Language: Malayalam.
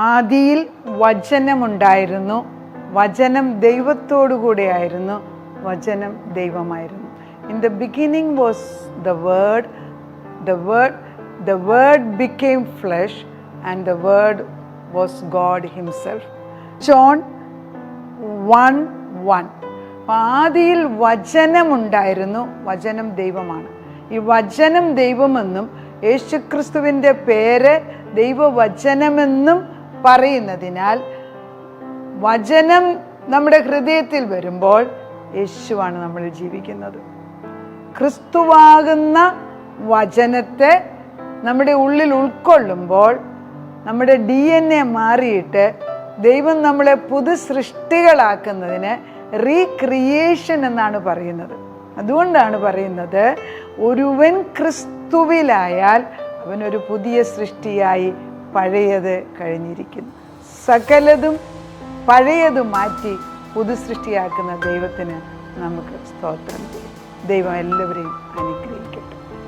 ആദിയിൽ വചനമുണ്ടായിരുന്നു, വചനം ദൈവത്തോടു കൂടെയായിരുന്നു, വചനം ദൈവമായിരുന്നു. In the beginning was the word, the word became flesh and the word was God himself. John 1:1. ആദിയിൽ വചനമുണ്ടായിരുന്നു, വചനം ദൈവമാണ്. ഈ വചനം ദൈവമെന്നും യേശുക്രിസ്തുവിൻ്റെ പേര് ദൈവവചനമെന്നും പറയുന്നതിനാൽ വചനം നമ്മുടെ ഹൃദയത്തിൽ വരുമ്പോൾ യേശുവാണ് നമ്മൾ ജീവിക്കുന്നത്. ക്രിസ്തുവാകുന്ന വചനത്തെ നമ്മുടെ ഉള്ളിൽ ഉൾക്കൊള്ളുമ്പോൾ നമ്മുടെ DNA മാറിയിട്ട് ദൈവം നമ്മളെ പുതു സൃഷ്ടികളാക്കുന്നതിന് റീക്രിയേഷൻ എന്നാണ് പറയുന്നത്. അതുകൊണ്ടാണ് പറയുന്നത്, ഒരുവൻ ക്രിസ്തുവിലായാൽ അവനൊരു പുതിയ സൃഷ്ടിയായി, പഴയത് കഴിഞ്ഞിരിക്കുന്നു. സകലതും പഴയത് മാറ്റി പുതു സൃഷ്ടിയാക്കുന്ന ദൈവത്തിന് നമുക്ക് സ്തോത്രം ചെയ്യും. ദൈവം എല്ലാവരെയും അനുഗ്രഹിക്കട്ടെ.